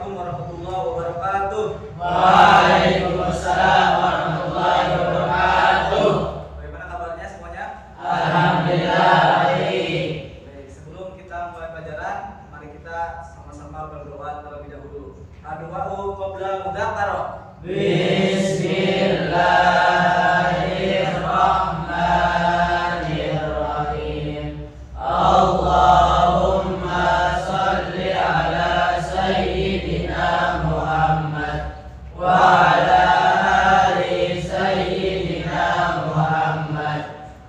Assalamualaikum warahmatullahi wabarakatuh. Waalaikumsalam warahmatullahi wabarakatuh. Bagaimana kabarnya semuanya? Alhamdulillah baik. Baik, sebelum kita mulai pelajaran, mari kita sama-sama berdoa terlebih dahulu. Doa qabla mudzakarah. Bismillahirrahmanirrahim. Allahumma shalli ala sayyidina Muhammad wa ala ali sayyidina Muhammad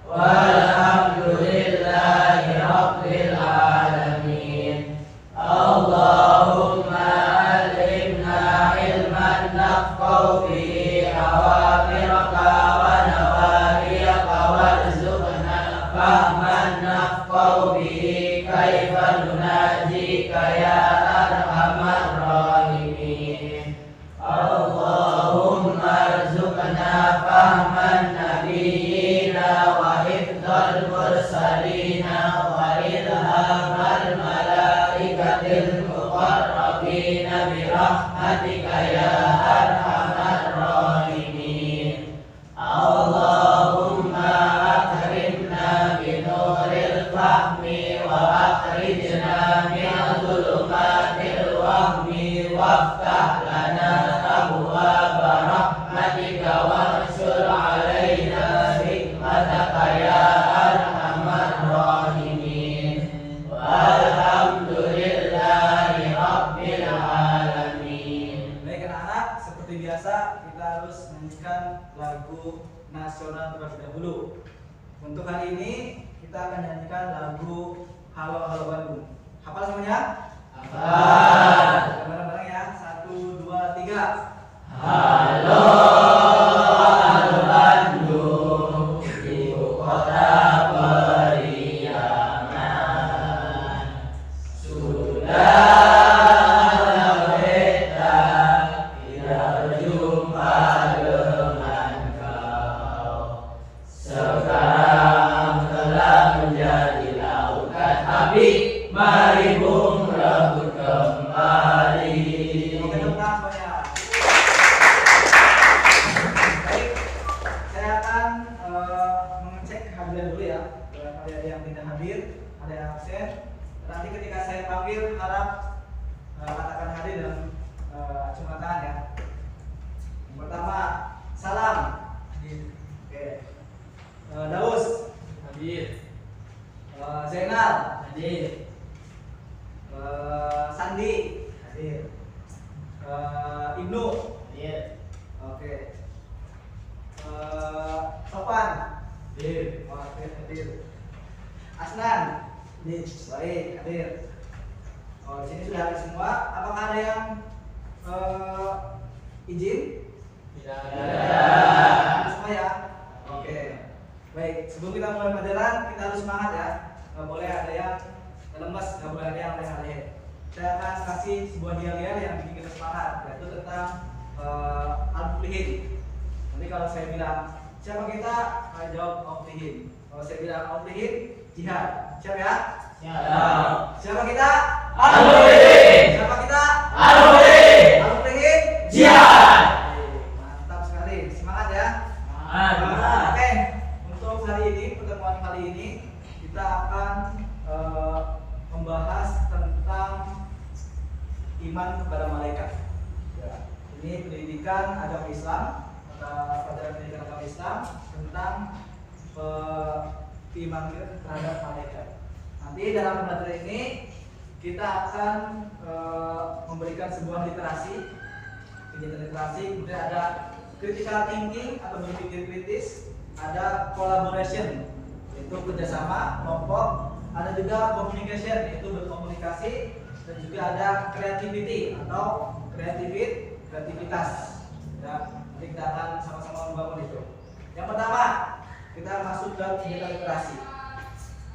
walhamdulillahi rabbil alamin. Allahumma alimna ilman nafqahu bihi awamiraka wa nawahiyaka warzuqna fahman nafqahu bihi kaifa nunajika ya arhamar rahimin. Allahumma arzuqna fahman nabiyyina wa hifdzal mursalina wa ilhamal malaikatil muqarrabina bi rahmatika ya arhamar rahimin. Allahumma akrimna bi nuril fahmi wa akhrijna min dhulumatil wahmi waftah lana abwaaba rahmatika wanshur alaina hikmataka ya arhamar rahimin. Walhamdulillahi rabbil alamin. Baik anak-anak, seperti biasa kita harus menyanyikan lagu nasional terlebih dahulu. Untuk hari ini kita akan menyanyikan lagu Halo Halo Bandung. Hafal semuanya? Hafal. Bareng-bareng ya. 1, 2, 3. Halo, halo Bandung, ibu kota periangan. Sudah lama kita tidak berjumpa dengan kau. Sekarang telah menjadi lautan api, mari bung rebut kembali. Oke, tepuk tangan semuanya. Baik, saya akan mengecek kehadiran dulu ya. Barangkali ada yang tidak hadir, ada yang absen. Nanti ketika saya panggil harap katakan hadir dan acungkan tangan ya. Yang pertama, Salam. Hadir. Oke. Daus. Hadir. Zainal. Hadir. Sandi. Hadir. Ibnu. Hadir. Oke. Sofan. Hadir. Oke, hadir. Asnan. Hadir. Baik, hadir. Oh, di sini sudah hadir semua. Apakah ada yang izin? Tidak Hadir semua ya. Oke. Baik, sebelum kita mulai pelajaran, kita harus semangat ya. Nggak boleh ada yang lemes, nggak boleh ada yang leleh. Saya akan kasih sebuah dialog yang bikin kita semangat, yaitu tentang al-mulihin. Nanti kalau saya bilang siapa kita, akan jawab al-mulihin. Kalau saya bilang al-mulihin, jihad. Siap ya? Siap. Siapa kita? Al-Mulihin. Siapa kita? Al-Mulihin. Al-mulihin. Jihad. Mantap sekali, semangat ya. Semangat. Oke, untuk hari ini, pertemuan kali ini kita akan membahas tentang iman kepada malaikat. Ya, ini pendidikan agama Islam, mata pelajaran pendidikan agama Islam tentang keimanan kita terhadap malaikat. Nanti dalam pembelajaran ini kita akan memberikan sebuah literasi, kegiatan literasi, kemudian ada critical thinking atau berpikir kritis, ada collaboration yaitu kerjasama kelompok, ada juga communication yaitu berkomunikasi, dan juga ada creativity atau kreativitas. Ya, nanti kita akan sama-sama membangun itu. Yang pertama, kita masuk ke kegiatan literasi.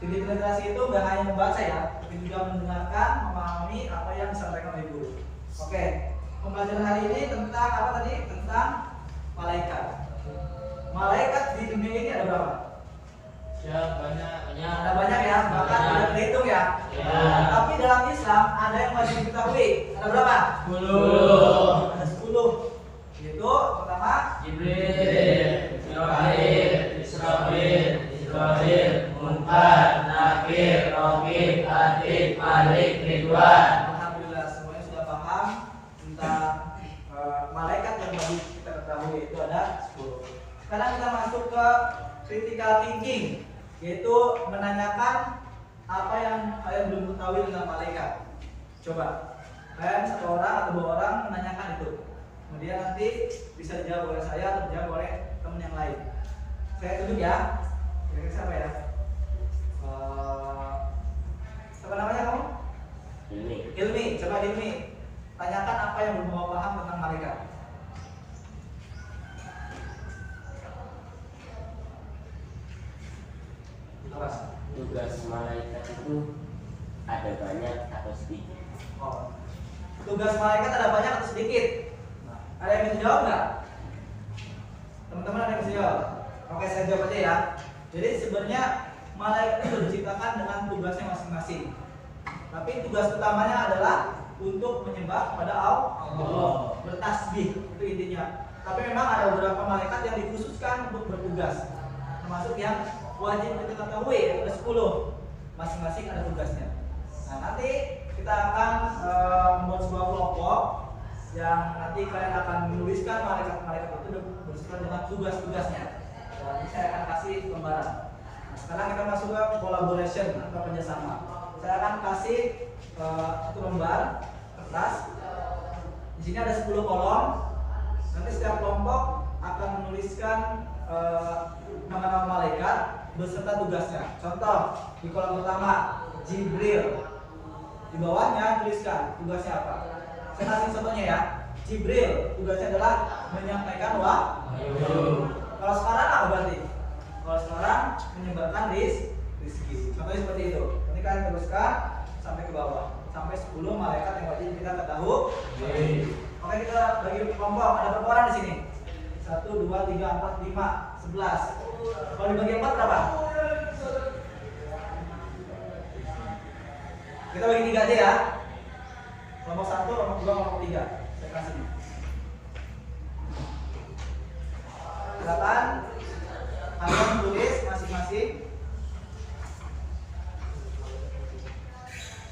Kegiatan literasi itu gak hanya membaca ya, tapi juga mendengarkan, memahami apa yang disampaikan oleh guru. Oke, pembelajaran hari ini tentang apa tadi? Tentang malaikat. Malaikat di dunia ini ada berapa? Ya, banyak. Ada banyak ya, bahkan tidak terhitung ya. Ya. Tapi dalam Islam ada yang wajib diketahui. Ada berapa? 10. Ada 10. Yaitu pertama Jibril, Mikail, Israfil, Israfil, Munkar, Nakir, Raqib, Atid, Malik, Ridwan. Alhamdulillah semuanya sudah paham tentang malaikat yang baru kita ketahui, itu ada 10. Sekarang kita masuk ke critical thinking, yaitu menanyakan apa yang kalian belum ketahui tentang malaikat. Coba kalian satu orang atau 2 orang menanyakan itu, kemudian nanti bisa dijawab oleh saya atau dijawab oleh teman yang lain. Saya tunjuk ya. Kira-kira siapa ya? Siapa namanya kamu? Ilmi. Coba Ilmi, tanyakan apa yang belum kamu paham tentang malaikat. Awas. Tugas malaikat itu ada banyak atau sedikit? Oh. Tugas malaikat ada banyak atau sedikit? Ada yang bisa jawab nggak? Teman-teman ada yang bisa jawab? Oke, saya jawab aja ya. Jadi sebenarnya malaikat itu diciptakan dengan tugasnya masing-masing. Tapi tugas utamanya adalah untuk menyembah pada Allah, bertasbih, itu intinya. Tapi memang ada beberapa malaikat yang dikhususkan untuk bertugas, termasuk yang wajib kita ketahui, ada 10. Masing-masing ada tugasnya. Nah, nanti kita akan membuat sebuah kelompok yang nanti kalian akan menuliskan malaikat-malaikat itu bersesuaian dengan tugas-tugasnya. Dan ini saya akan kasih lembaran. Nah, sekarang kita masuk ke collaboration atau kerjasama. Saya akan kasih satu lembar kertas. Di sini ada 10 kolom. Nanti setiap kelompok akan menuliskan nama-nama malaikat beserta tugasnya. Contoh di kolom pertama Jibril. Di bawahnya tuliskan tugasnya apa. Saya kasih contohnya ya. Jibril tugasnya adalah menyampaikan wahyu. Kalau sekarang apa berarti? Kalau sekarang menyebarkan rizki. Contohnya seperti itu. Nanti kalian teruskan sampai ke bawah, sampai 10 malaikat yang wajib kita ketahui. Oke, kita bagi kelompok. Ada berapa orang di sini? 1, 2, 3, 4, 5, 11. Kalau dibagi 4 berapa? Kita bagi 3 aja ya. Kelompok 1, kelompok 2, kelompok 3. Saya kasih. Silakan kalian tulis masing-masing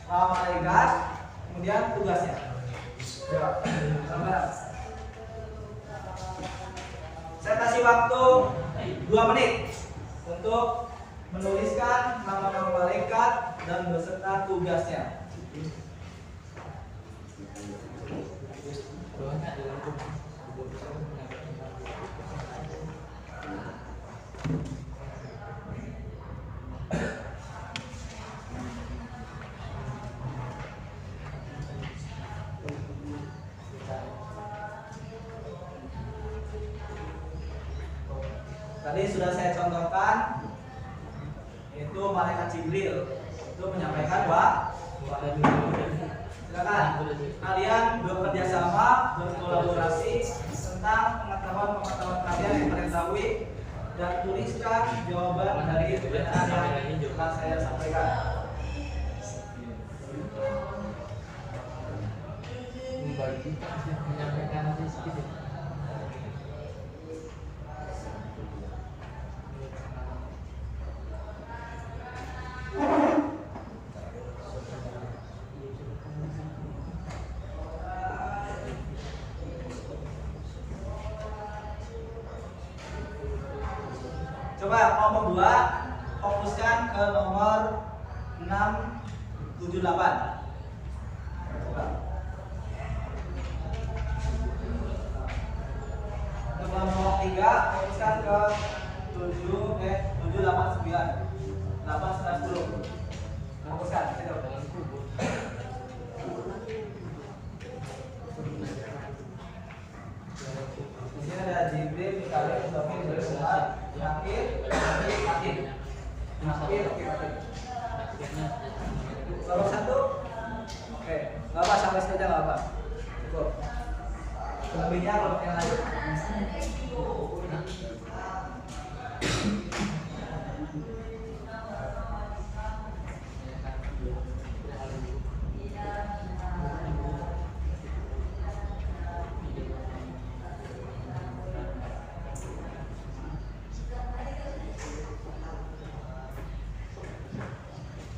malaikat, kemudian tugasnya. Ya, saya kasih waktu 2 menit untuk menuliskan nama-nama malaikat dan beserta tugasnya. Tadi sudah saya contohkan, yaitu malaikat Jibril itu menyampaikan wahyu. Silakan kalian bekerja sama, berkolaborasi tentang pengetahuan kalian yang kalian tahu dan tuliskan jawaban dari pertanyaan yang telah saya sampaikan. Menyampaikan rezeki. Coba kelompok 2 fokuskan ke nomor 6, 7, 8. Coba. Untuk kelompok 3 fokuskan ke 7, 8, 9. 8, 9, 10. Fokuskan, gitu. Di sini ada Jibril, Mikail, Israfil, Munkar, Nakir, Atid. Nakir, Atid. Kelompok 1. Oke, nggak apa, sampai sini aja nggak apa. Cukup. Selebihnya kelompok yang lain.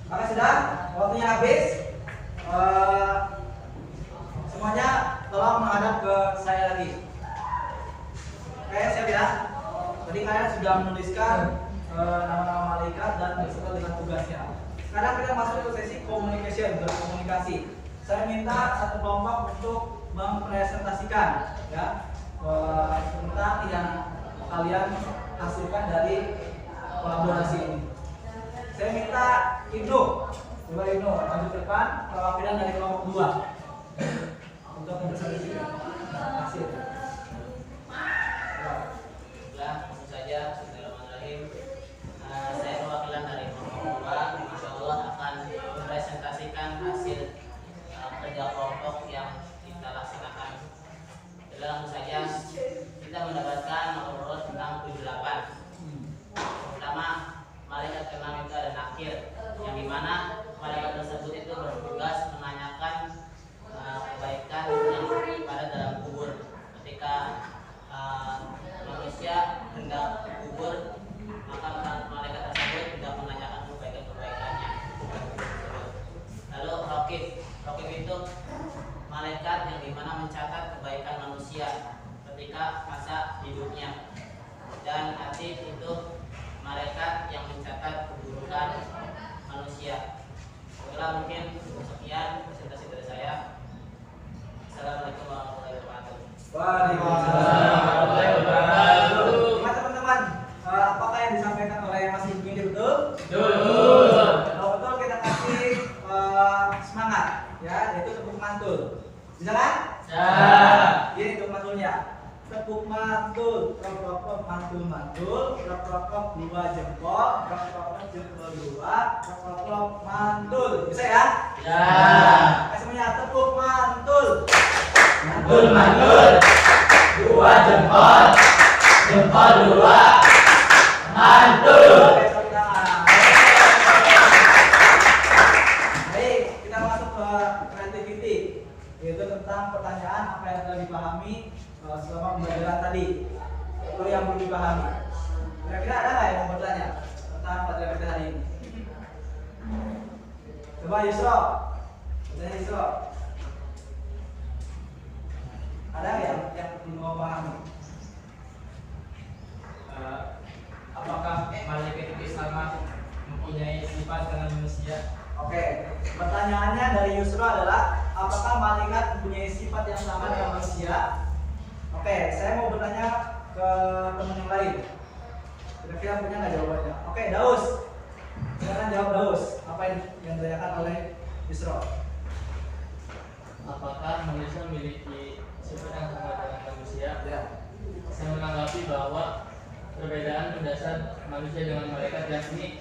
Maka sudah, waktunya habis. Semuanya tolong menghadap ke saya lagi. Oke, siap ya? Tadi kalian sudah menuliskan nama-nama malaikat dan beserta dengan tugasnya. Sekarang kita masuk ke sesi communication, berkomunikasi. Saya minta satu kelompok untuk mempresentasikan ya tentang yang kalian hasilkan dari kolaborasi ini. Saya minta Ibnu, coba Ibnu maju ke depan, perwakilan dari kelompok 2 untuk mempresentasikan hasil. Langsung saja, bismillahirrahmanirrahim. Saya perwakilan dari kelompok 2, insya Allah akan mempresentasikan hasil kerja kelompok yang kita laksanakan. Jadi langsung saja kita mendapatkan nomor tentang 78. Pertama, malaikat keenam itu ada nakir, yang dimana malaikat tersebut itu bertugas menanyakan kebaikan yang pada dalam kubur. Ketika manusia hendak kubur, maka malaikat tersebut tidak menanyakan kebaikannya. Lalu rokib itu malaikat yang dimana mencatat kebaikan manusia ketika masa hidupnya. Dan atid itu malaikat yang mencatat keburukan manusia. Setelah mungkin sekian presentasi dari saya. Assalamualaikum warahmatullahi wabarakatuh. Waalaikumsalam warahmatullahi wabarakatuh. Gimana teman-teman? Apakah yang disampaikan oleh Mas Ibnu ini betul? Betul. Kalau betul kita kasih semangat, ya, yaitu tepuk mantul. Bisa kan? Ya. Ini tepuk mantulnya. Tepuk mantul, prok mantul, prok 2 jempol, prok jempol 2, prok mantul. Bisa ya? Ya. Semuanya tepuk mantul. Mantul. 2 jempol. Jempol 2. Mantul. Oke, tepuk tangan. Baik, kita masuk ke creativity, yaitu tentang pertanyaan apa yang telah dipahami selama pembelajaran tadi atau yang belum dipahami. Kira-kira ada nggak yang mau bertanya tentang pelajaran kita hari ini? Coba Yusro, bertanya Yusro. Ada nggak yang belum mau pahami? Apakah malaikat itu sama mempunyai sifat dengan manusia? Oke, pertanyaannya dari Yusro adalah apakah malaikat mempunyai sifat yang sama dengan manusia? Oke, saya mau bertanya ke teman yang lain. Kira-kira punya nggak jawabannya? Oke, Daus. Silakan jawab Daus. Apa yang ditanyakan oleh Yusro? Apakah manusia memiliki sifat yang sama dengan manusia? Ya. Saya menanggapi bahwa perbedaan berdasar manusia dengan malaikat, yakni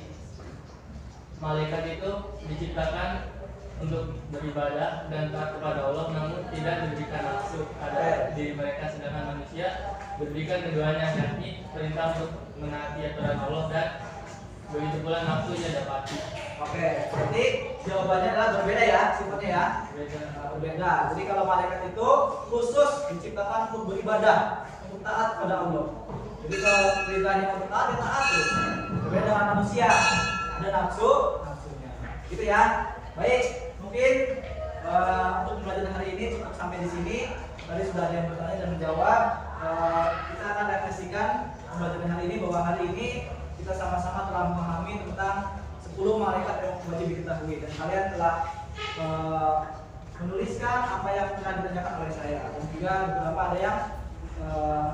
malaikat itu diciptakan untuk beribadah dan taat kepada Allah, namun tidak diberikan nafsu ada di mereka, sedangkan manusia diberikan keduanya, yakni perintah untuk menaati aturan Allah dan begitu pula nafsu ia dapati. Oke, jadi jawabannya adalah berbeda ya sifatnya ya. Berbeda. Jadi kalau malaikat itu khusus diciptakan untuk beribadah, untuk taat kepada Allah. Jadi kalau perintahnya untuk taat, dia taat terus. Berbeda dengan manusia, ada nafsunya. Gitu ya. Baik, mungkin untuk pembelajaran hari ini cukup sampai di sini. Tadi sudah ada yang bertanya dan menjawab. Kita akan refleksikan pembelajaran hari ini bahwa hari ini kita sama-sama telah memahami tentang 10 malaikat yang wajib diketahui, dan kalian telah menuliskan apa yang telah ditanyakan oleh saya, dan juga beberapa ada yang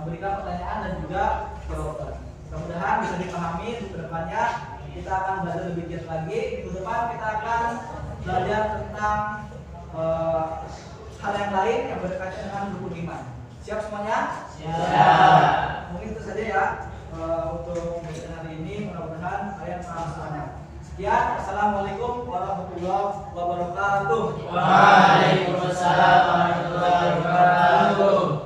memberikan pertanyaan dan juga jawaban. Mudah-mudahan bisa dipahami. Untuk kedepannya kita akan belajar lebih giat lagi. Minggu depan kita akan belajar tentang hal yang lain yang berkaitan dengan rukun iman. Siap semuanya? Siap. Mungkin itu saja ya untuk pembelajaran hari ini. Mudah-mudahan kalian paham semuanya. Sekian. Assalamualaikum warahmatullahi wabarakatuh. Waalaikumsalam warahmatullahi wabarakatuh.